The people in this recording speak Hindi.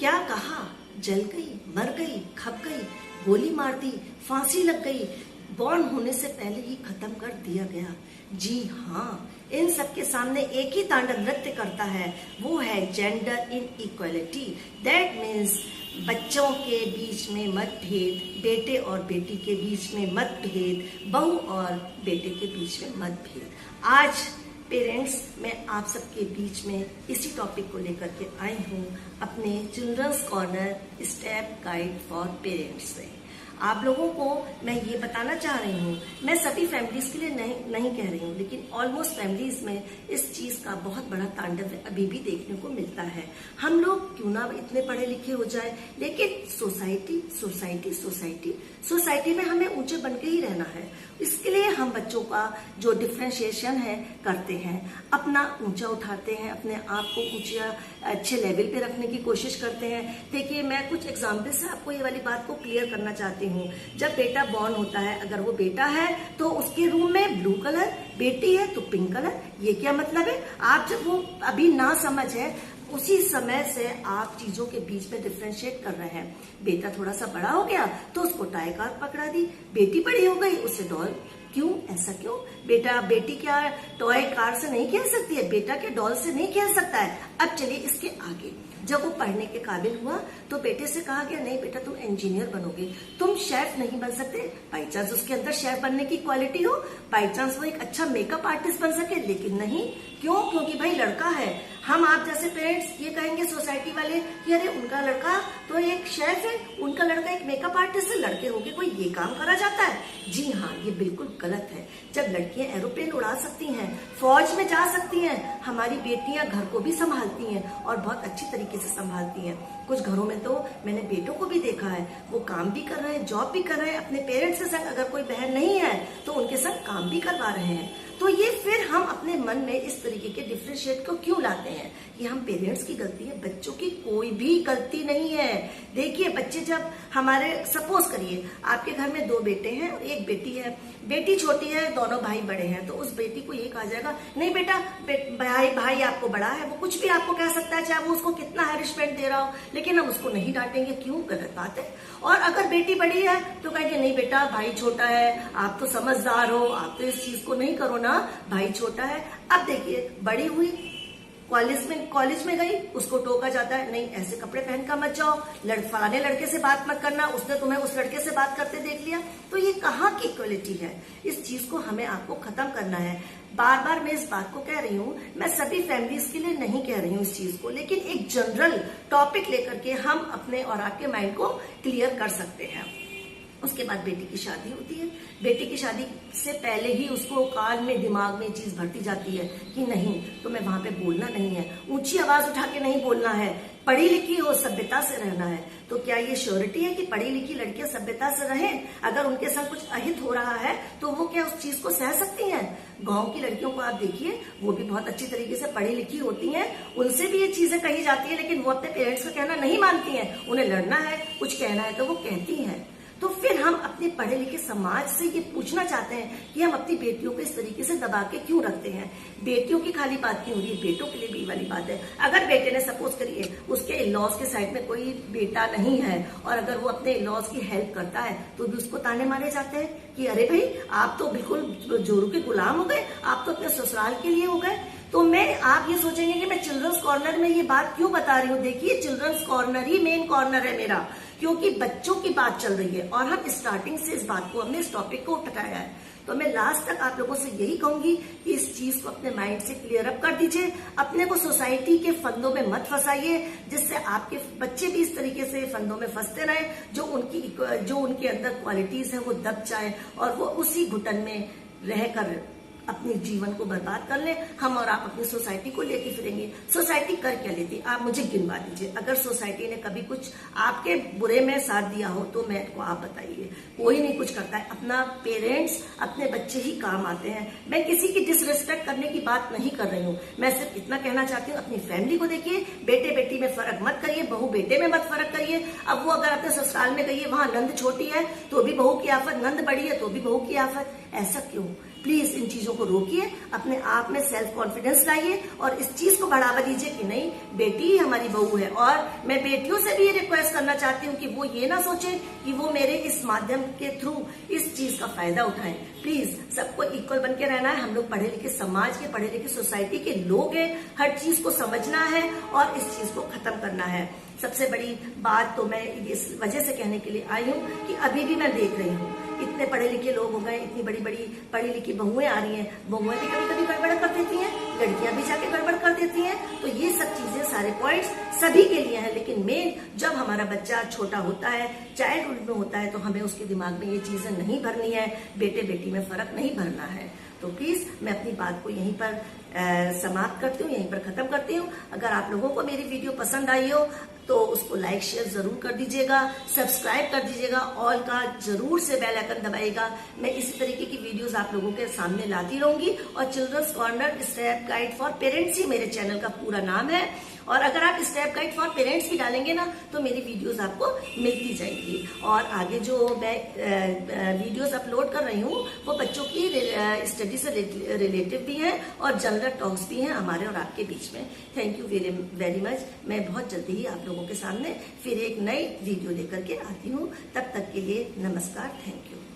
क्या कहा, जल गई, मर गई, खप गई, गोली मार दी, फांसी लग गई, बॉर्न होने से पहले ही खत्म कर दिया गया। जी हाँ, इन सब के सामने एक ही तांडव नृत्य करता है, वो है gender in equality. That means बच्चों के बीच में मतभेद, बेटे और बेटी के बीच में मतभेद, बहू और बेटे के बीच में मतभेद। आज पेरेंट्स, मैं आप सबके बीच में इसी टॉपिक को लेकर के आई हूँ अपने childrens corner step guide for parents से। आप लोगों को मैं ये बताना चाह रही हूँ, मैं सभी फैमिलीज के लिए नहीं कह रही हूँ, लेकिन ऑलमोस्ट फैमिलीज में इस चीज का बहुत बड़ा तांडव अभी भी देखने को मिलता है। हम लोग क्यों ना इतने पढ़े लिखे हो जाए, लेकिन सोसाइटी सोसाइटी सोसाइटी सोसाइटी में हमें ऊंचे बन के ही रहना है। इसके लिए हम बच्चों का जो डिफ्रेंशिएशन है करते हैं, अपना ऊंचा उठाते हैं, अपने आप को ऊंचा अच्छे लेवल पे रखने की कोशिश करते हैं। देखिए, मैं कुछ एग्जाम्पल से आपको ये वाली बात को क्लियर करना चाहती हूँ। जब बेटा बॉर्न होता है, अगर वो बेटा है तो उसके रूम में ब्लू कलर, बेटी है तो पिंक कलर। ये क्या मतलब है? आप जब वो अभी ना समझ है, उसी समय से आप चीजों के बीच में डिफ्रेंशिएट कर रहे हैं। बेटा थोड़ा सा बड़ा हो गया तो उसको टाई कार पकड़ा दी, बेटी बड़ी हो गई उसे डॉल। क्यों? ऐसा क्यों? बेटी क्या टॉय कार से नहीं खेल सकती है? बेटा के डॉल से नहीं खेल सकता है? अब चलिए इसके आगे, जब वो पढ़ने के काबिल हुआ तो बेटे से कहा गया, नहीं बेटा तुम इंजीनियर बनोगे, तुम शेफ नहीं बन सकते। बाई चांस उसके अंदर शेफ बनने की क्वालिटी हो, बाई चांस वो एक अच्छा मेकअप आर्टिस्ट बन सके, लेकिन नहीं। क्यों? क्योंकि भाई लड़का है। हम आप जैसे पेरेंट्स ये कहेंगे सोसाइटी वाले कि अरे उनका लड़का तो एक शेफ है, उनका लड़का एक मेकअप आर्टिस्ट है, लड़के होके कोई ये काम करा जाता है? जी हाँ, ये बिल्कुल गलत है। जब लड़कियां एरोप्लेन उड़ा सकती हैं, फौज में जा सकती हैं, हमारी बेटियां घर को भी संभालती हैं और बहुत अच्छी तरीके से संभालती हैं। कुछ घरों में तो मैंने बेटों को भी देखा है, वो काम भी कर रहे हैं, जॉब भी कर रहे हैं, अपने पेरेंट्स के संग, अगर कोई बहन नहीं है तो उनके संग काम भी करवा रहे हैं। तो ये फिर हम अपने मन में इस तरीके के डिफरेंशिएट को क्यों लाते हैं? ये हम पेरेंट्स की गलती है, बच्चों की कोई भी गलती नहीं है। देखिए, बच्चे जब हमारे, सपोज करिए आपके घर में 2 बेटे हैं और 1 बेटी है, बेटी छोटी है, दोनों भाई बड़े हैं, तो उस बेटी को ये कहा जाएगा, नहीं बेटा, भाई आपको बड़ा है, वो कुछ भी आपको कह सकता है, चाहे वो उसको कितना हैरिशमेंट दे रहा हो, लेकिन हम उसको नहीं डांटेंगे। क्यों? गलत बात है। और अगर बेटी बड़ी है तो कहेंगे, नहीं बेटा भाई छोटा है, आप तो समझदार हो, आप तो इस चीज को नहीं करो ना, भाई छोटा है। अब देखिए, बड़ी हुई, कॉलेज में गई, उसको टोका जाता है, नहीं ऐसे कपड़े पहन कर मत जाओ, फलाने लड़के से बात मत करना, उसने तुम्हें उस लड़के से बात करते देख लिया। तो ये कहाँ की इक्वलिटी है? इस चीज को हमें आपको खत्म करना है। बार बार मैं इस बात को कह रही हूँ, मैं सभी फैमिलीज के लिए नहीं कह रही हूँ इस चीज को, लेकिन एक जनरल टॉपिक लेकर के हम अपने और आपके माइंड को क्लियर कर सकते हैं। उसके बाद बेटी की शादी होती है। बेटी की शादी से पहले ही उसको कान में, दिमाग में चीज भरती जाती है कि नहीं, तुम्हें वहां पे बोलना नहीं है, ऊंची आवाज उठा के नहीं बोलना है, पढ़ी लिखी हो, सभ्यता से रहना है। तो क्या ये श्योरिटी है कि पढ़ी लिखी लड़कियां सभ्यता से रहें? अगर उनके साथ कुछ अहित हो रहा है तो वो क्या उस चीज को सह सकती हैं? गांव की लड़कियों को आप देखिए, वो भी बहुत अच्छी तरीके से पढ़ी लिखी होती हैं, उनसे भी ये चीजें कही जाती है, लेकिन वो अपने पेरेंट्स का कहना नहीं मानती हैं। उन्हें लड़ना है, कुछ कहना है तो वो कहती हैं। तो फिर हम अपने पढ़े लिखे समाज से ये पूछना चाहते हैं कि हम अपनी बेटियों को इस तरीके से दबा के क्यों रखते हैं? बेटियों की खाली बात नहीं हो रही है, बेटों के लिए भी वाली बात है। अगर बेटे ने, सपोज करिए उसके इन-लॉज के साइड में कोई बेटा नहीं है और अगर वो अपने इन-लॉज की हेल्प करता है तो भी उसको ताने मारे जाते हैं कि अरे भाई आप तो बिल्कुल जोरू के गुलाम हो गए, आप तो अपने ससुराल के लिए हो गए। तो आप ये सोचेंगे कि मैं चिल्ड्रंस कॉर्नर में ये बात क्यों बता रही हूँ? देखिए, चिल्ड्रंस कॉर्नर ही मेन कॉर्नर है मेरा, क्योंकि बच्चों की बात चल रही है और हम स्टार्टिंग से इस बात को, हमने इस टॉपिक को उठाया है। तो मैं लास्ट तक आप लोगों से यही कहूंगी कि इस चीज को अपने माइंड से क्लियर अप कर दीजिए, अपने को सोसाइटी के फंदों में मत फंसाइए, जिससे आपके बच्चे भी इस तरीके से फंदों में फंसते रहे, जो उनके अंदर क्वालिटीज है वो दब जाए और वो उसी घुटन में रहकर अपने जीवन को बर्बाद कर ले। हम और आप अपनी सोसाइटी को लेके फिरेंगे। सोसाइटी कर क्या लेती? आप मुझे गिनवा दीजिए। अगर सोसाइटी ने कभी कुछ आपके बुरे में साथ दिया हो तो मैं को आप बताइए। कोई नहीं कुछ करता है। अपना पेरेंट्स, अपने बच्चे ही काम आते हैं। मैं किसी की डिसरिस्पेक्ट करने की बात नहीं कर रही हूँ, मैं सिर्फ इतना कहना चाहती हूँ, अपनी फैमिली को देखिए, बेटे बेटी में फर्क मत करिए, बहू बेटे में मत फर्क करिए। अब वो अगर अपने ससुराल में गई है, वहां नंद छोटी है तो भी बहू की आफत, नंद बड़ी है तो भी बहू की आफत। ऐसा क्यों? प्लीज इन चीजों को रोकिए, अपने आप में सेल्फ कॉन्फिडेंस लाइए और इस चीज को बढ़ावा दीजिए कि नहीं, बेटी ही हमारी बहू है। और मैं बेटियों से भी ये रिक्वेस्ट करना चाहती हूँ कि वो ये ना सोचे कि वो मेरे इस माध्यम के थ्रू इस चीज का फायदा उठाएं। प्लीज सबको इक्वल बन के रहना है। हम लोग पढ़े लिखे समाज के, पढ़े लिखे सोसाइटी के लोग हैं, हर चीज को समझना है और इस चीज को खत्म करना है। सबसे बड़ी बात तो मैं इस वजह से कहने के लिए आई हूँ कि अभी भी मैं देख रही हूँ इतने पढ़े लिखे लोग हो गए, इतनी बड़ी बड़ी पढ़ी लिखी बहुएं आ रही हैं, बहुएं भी कभी कभी गड़बड़ कर देती हैं, लड़कियां भी जाके गड़बड़ कर देती हैं। तो ये सब चीजें, सारे पॉइंट्स सभी के लिए हैं, लेकिन मेन जब हमारा बच्चा छोटा होता है, चाइल्डहुड में होता है, तो हमें उसके दिमाग में ये चीजें नहीं भरनी है, बेटे बेटी में फर्क नहीं भरना है। तो प्लीज मैं अपनी बात को यहीं पर समाप्त करती हूँ, यहीं पर खत्म करती हूँ। अगर आप लोगों को मेरी वीडियो पसंद आई हो तो उसको लाइक शेयर जरूर कर दीजिएगा, सब्सक्राइब कर दीजिएगा, ऑल का जरूर से बेल आइकन दबाइएगा। मैं इसी तरीके की वीडियोस आप लोगों के सामने लाती रहूंगी। और children's corner step guide for parents ही मेरे चैनल का पूरा नाम है। और अगर आप स्टेप गाइड फॉर पेरेंट्स भी डालेंगे ना तो मेरी वीडियोस आपको मिलती जाएंगी। और आगे जो मैं वीडियोस अपलोड कर रही हूँ वो बच्चों की स्टडी से रिलेटिव भी हैं और जनरल टॉक्स भी हैं हमारे और आपके बीच में। Thank you very much. मैं बहुत जल्दी ही आप लोगों के सामने फिर एक नई वीडियो लेकर के आती हूँ। तब तक के लिए नमस्कार, थैंक यू।